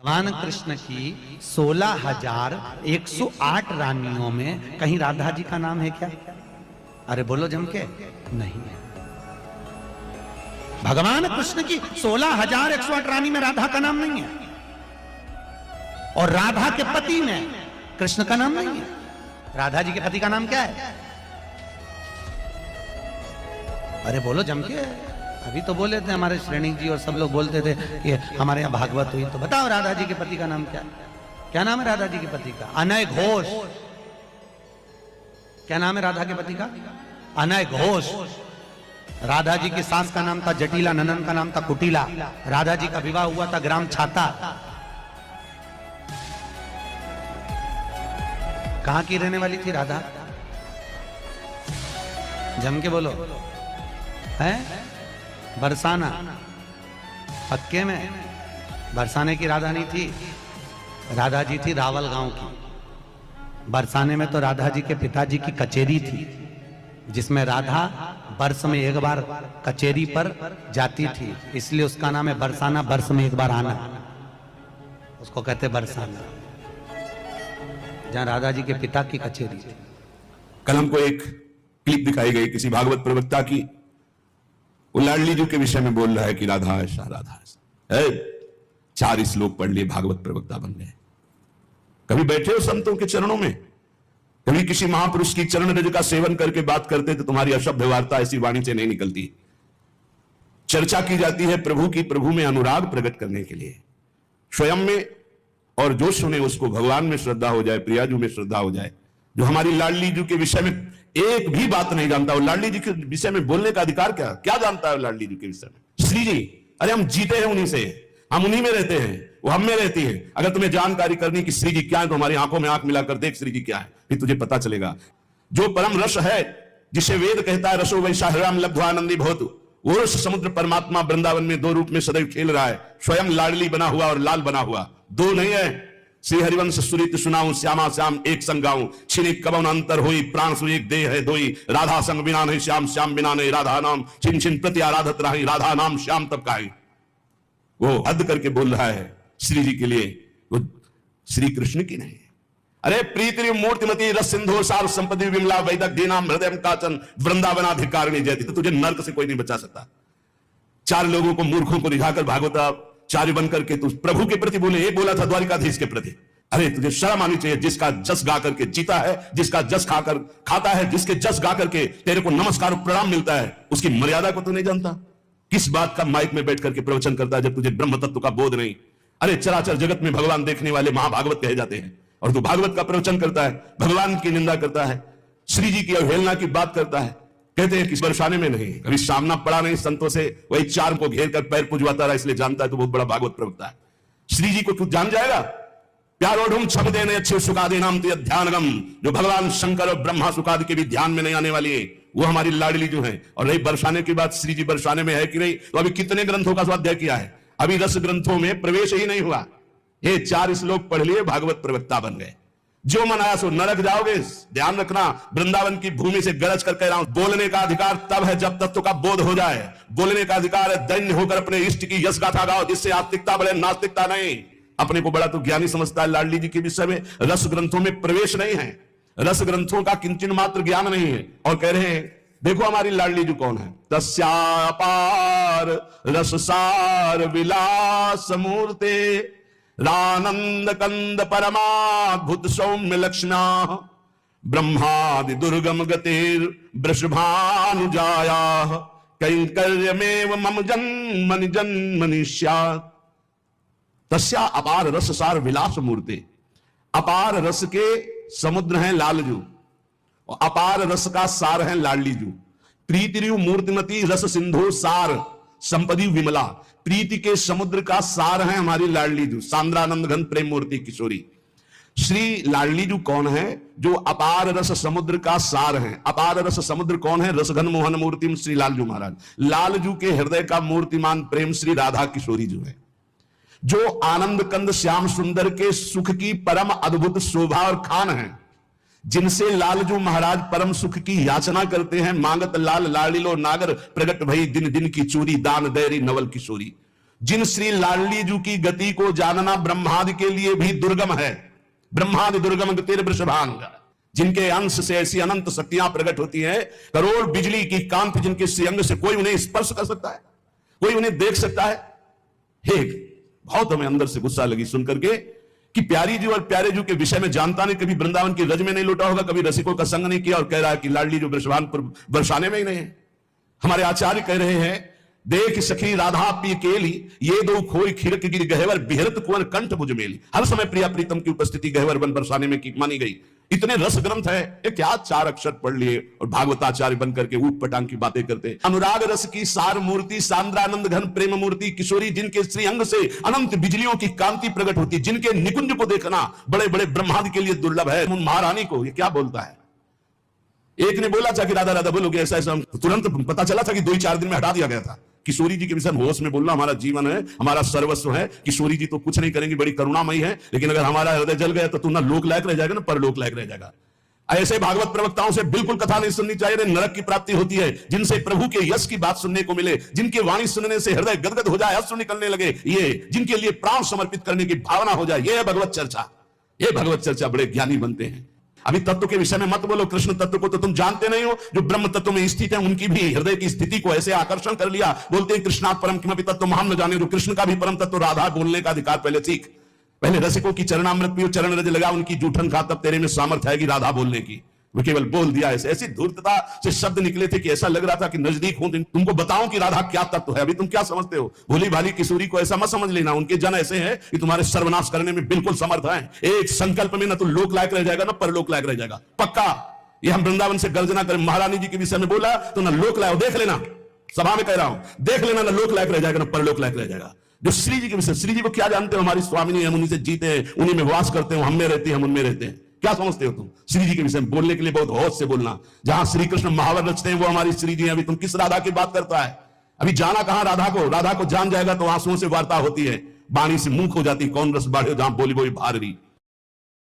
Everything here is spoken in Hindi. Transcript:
भगवान कृष्ण की 16,108 रानियों में कहीं राधा जी का नाम है क्या? अरे बोलो जम के, नहीं है। भगवान कृष्ण की 16,108 रानी में राधा का नाम नहीं है, और राधा के पति में कृष्ण का नाम नहीं है। राधा जी के पति का नाम क्या है? अरे बोलो जम के। अभी तो बोले थे हमारे श्रेणी जी और सब लोग बोलते थे कि हमारे यहाँ भागवत हुई, तो बताओ राधा जी के पति का नाम क्या है? क्या नाम है राधा जी के पति का? अनय घोष। क्या नाम है राधा के पति का? अनय घोष। राधा जी की सास का नाम था जटिला, ननन का नाम था कुटिला। राधा जी का विवाह हुआ था ग्राम छाता। कहां की रहने वाली थी राधा? जम के बोलो। है बरसाना। पक्के में बरसाने की राधा नहीं थी, राधा जी थी रावल गांव की। बरसाने में तो राधा जी के पिताजी की कचेरी थी, जिसमें राधा वर्ष में एक बार कचेरी पर जाती थी, इसलिए उसका नाम है बरसाना। वर्ष में एक बार आना, उसको कहते बरसाना, जहां राधा जी के पिता की कचेरी थी। कल हमको एक क्लिप दिखाई गई किसी भागवत प्रवक्ता की, वो लाडली जी के विषय में बोल रहा है कि राधा ऐसा राधा ऐसा। 4 श्लोक पढ़ लिए, भागवत प्रवक्ता बन गए। कभी बैठे हो संतों के चरणों में? कभी किसी महापुरुष की चरण रज का सेवन करके बात करते तो तुम्हारी अशुद्ध वार्ता ऐसी वाणी से नहीं निकलती। चर्चा की जाती है प्रभु की, प्रभु में अनुराग प्रकट करने के लिए, स्वयं में, और जो सुने उसको भगवान में श्रद्धा हो जाए, प्रियाजू में श्रद्धा हो जाए। जो हमारी लाडली जी के विषय में एक भी बात नहीं जानता, वो लाडली जी के विषय में बोलने का अधिकार क्या जानता है लाडली जी के विषय में? श्री जी, अरे हम जीते हैं उन्हीं से, हम उन्हीं में रहते हैं, वो हम में रहती है। अगर तुम्हें जानकारी करनी कि श्री जी क्या है तो हमारी आंखों में आंख मिलाकर देख श्री जी क्या है, फिर तुझे पता चलेगा। जो परम रस है, जिसे वेद कहता है रसो वैसा हृदय लब्ध्वानंदी भवतु, वो रस समुद्र परमात्मा वृंदावन में 2 रूप में सदैव खेल रहा है, स्वयं लाडली बना हुआ और लाल बना हुआ। 2 नहीं है। श्री हरिवंश सुरित सुनाऊं, श्यामा श्याम एक संग गाऊं, छिनिक कवन अंतर हुई, प्राण सु एक देह है दोई, राधा संग बिना नहीं श्याम, श्याम बिना नहीं राधा नाम, छिन छिन प्रति आराधत रही, राधा नाम श्याम तब काई। वो हद करके बोल रहा है श्री जी के लिए, वो श्री कृष्ण की नहीं। अरे प्रीति मूर्तिमती रस सिंधु सार संपत्ति विमला वैदक दीनाम हृदय काचन वृंदावनाधिकारिणी जयती। तो तुझे नर्क से कोई नहीं बचा सकता। 4 लोगों को, मूर्खों को रिझाकर भागवताचार्य बनकर के तू प्रभु के प्रति बोले, ये बोला था द्वारिकाधीश के प्रति। अरे तुझे शर्म आनी चाहिए। जिसका जस गा करके जीता है, जिसका जस खाकर खाता है, जिसके जस गा करके तेरे को नमस्कार प्रणाम मिलता है, उसकी मर्यादा को तू नहीं जानता। किस बात का माइक में बैठ करके प्रवचन करता है जब तुझे ब्रह्म तत्व का बोध नहीं? अरे चराचर जगत में भगवान देखने वाले महाभागवत कहे जाते हैं, और तू भागवत का प्रवचन करता है, भगवान की निंदा करता है, श्री जी की अवहेलना की बात करता है। कहते हैं कि बरसाने में नहीं, कभी सामना पड़ा नहीं संतों से, वही 4 को घेर कर पैर पुजवाता रहा, इसलिए जानता है तो बहुत बड़ा भागवत प्रवक्ता है। श्री जी को तू जान जाएगा? प्यारो ढूंढ छब देने अच्छे सुखादे नाम ध्यानगम, जो भगवान शंकर और ब्रह्मा सुखादि के भी ध्यान में नहीं आने वाली है, वो हमारी लाडली जो है। और रही बरसाने की बात, श्री जी बरसाने में है कि नहीं, तो अभी कितने ग्रंथों का स्वाध्याय किया है? अभी रस ग्रंथों में प्रवेश ही नहीं हुआ। ये 4 श्लोक पढ़ लिए, भागवत प्रवक्ता बन गए। जो मन आया सो नरक जाओगे। ध्यान रखना, वृंदावन की भूमि से गरज कर कह रहा हूं, बोलने का अधिकार तब है जब तत्व का बोध हो जाए। बोलने का अधिकार है दैन्य होकर अपने इष्ट की यश गाथा गाओ, जिससे आस्तिकता बढ़े, नास्तिकता नहीं। अपने को बड़ा तो ज्ञानी समझता है लाडली जी के विषय में। रस ग्रंथों में प्रवेश नहीं है, रस ग्रंथों का किंचन मात्र ज्ञान नहीं है। और कह रहे हैं, देखो हमारी लाडली जी कौन है? तस्यापार रससार विलास मूर्ते, रानंद कंद परमाद्भुत सौम्य लक्ष्म्या, ब्रह्मादि दुर्गम गतिर वृषभानुजाया, कैंकर्यमेव मम जन्मनि जन्मनि स्यात्। तस्या अपार रस सार विलास मूर्ति। अपार रस के समुद्र हैं लालजू, और अपार रस का सार है लाडली जू। प्रीति मूर्तिमती रस सिंधु सार संपदी विमला। प्रीति के समुद्र का सार है हमारी लाडली जू, सांद्रानंद घन प्रेम मूर्ति किशोरी। श्री लाडली जू कौन है? जो अपार रस समुद्र का सार है। अपार रस समुद्र कौन है? रसघन मोहन मूर्ति श्री लालजू महाराज। लालजू के हृदय का मूर्तिमान प्रेम श्री राधा किशोरी जू है। जो आनंद कंद श्याम सुंदर के सुख की परम अद्भुत शोभा और खान है, जिनसे लालजू महाराज परम सुख की याचना करते हैं। मांगत लाल लाड़िलो नागर, प्रगट भई दिन दिन की चोरी, दान दैरी नवल किशोरी। जिन श्री लाडली जी की गति को जानना ब्रह्मादि के लिए भी दुर्गम है। ब्रह्मादि दुर्गम गतिर वृषभांग, जिनके अंश से ऐसी अनंत शक्तियां प्रकट होती हैं, करोड़ बिजली की कांति जिनके श्रीअंग से कोई उन्हें स्पर्श कर सकता है, कोई उन्हें देख सकता है। हे, बहुत हमें अंदर से गुस्सा लगी सुनकर के कि प्यारी जी और प्यारे जी के विषय में जानता नहीं, कभी वृंदावन की रज में नहीं लौटा होगा, कभी रसिकों का संग नहीं किया, और कह रहा है कि लाडली जो वृषभान पर बरसाने में ही नहीं है। हमारे आचार्य कह रहे हैं, देख सखी राधा पी केली, ये दो खोई खिड़क गिर गहवर बिहरत कुंवर कंठ भुज मेली। हर समय प्रिया प्रीतम की उपस्थिति गहवर बन बरसाने में की मानी गई। इतने रस ग्रंथ है, ये क्या 4 अक्षर पढ़ लिए और भागवताचार्य बनकर के ऊट पटांग की बातें करते। अनुराग रस की सार मूर्ति, सांद्रानंद घन प्रेम मूर्ति किशोरी, जिनके श्री अंग से अनंत बिजलियों की कांति प्रकट होती, जिनके निकुंज को देखना बड़े बड़े ब्रह्मादि के लिए दुर्लभ है। उन महारानी को ये क्या बोलता है? एक ने बोला था कि राधा राधा बोलोगे ऐसा ऐसा, तुरंत पता चला था कि 2-4 दिन में हटा दिया गया था। किशोरी जी के विषय होश में बोलना हमारा जीवन है, हमारा सर्वस्व है। किशोरी जी तो कुछ नहीं करेंगी, बड़ी करुणामयी है, लेकिन अगर हमारा हृदय जल गया तो तू ना लोक लायक रह जाएगा ना परलोक लायक रह जाएगा। ऐसे भागवत प्रवक्ताओं से बिल्कुल कथा नहीं सुननी चाहिए, नरक की प्राप्ति होती है। जिनसे प्रभु के यश की बात सुनने को मिले, जिनके वाणी सुनने से हृदय गदगद हो जाए, अश्रु निकलने लगे, ये जिनके लिए प्राण समर्पित करने की भावना हो जाए, ये है भगवत चर्चा। ये भगवत चर्चा बड़े ज्ञानी बनते हैं। अभी तत्व के विषय में मत बोलो, कृष्ण तत्व को तो तुम जानते नहीं हो। जो ब्रह्म तत्व में स्थित है उनकी भी हृदय की स्थिति को ऐसे आकर्षण कर लिया। बोलते हैं कृष्णात् परम किमपि तत्व हम न जाने। जो कृष्ण का भी परम तत्व राधा बोलने का अधिकार पहले सीख। पहले रसिकों की चरणामृत पियो, चरण रज लगा उनकी जूठन खा, तब तेरे में सामर्थ्य आएगी राधा बोलने की। वो केवल बोल दिया, ऐसी धूर्तता से शब्द निकले थे कि ऐसा लग रहा था कि नजदीक हूं, तुमको बताऊं कि राधा क्या तत्व है। अभी तुम क्या समझते हो? भोली भाली किशोरी को ऐसा मत समझ लेना। उनके जन ऐसे हैं कि तुम्हारे सर्वनाश करने में बिल्कुल समर्थ हैं। एक संकल्प में ना तो लोक लायक रह जाएगा ना परलोक लायक रह जाएगा, पक्का। ये हम वृंदावन से गर्जना करें। महारानी जी के विषय में बोला तो ना लोक लायक, देख लेना, सभा में कह रहा हूं, देख लेना, ना लोक लायक रह जाएगा ना परलोक लायक रह जाएगा। जो श्री जी के विषय, श्री जी को क्या जानते हो? हमारी स्वामिनी, हम उन्हीं से जीते हैं, उन्हीं में वास करते हैं, हम में रहते हैं, हम उनमें रहते हैं। क्या समझते हो तुम? श्री जी के विषय में बोलने के लिए बहुत होश से बोलना। जहां श्री कृष्ण महावर रचते हैं वो हमारी श्री जी हैं। अभी तुम किस राधा की बात करता है? अभी जाना कहां राधा को? राधा को जान जाएगा तो आंसुओं से वार्ता होती है, वाणी से मुंह खो जाती। कौन रस बाढ़े जहां बोली बोली भार रही।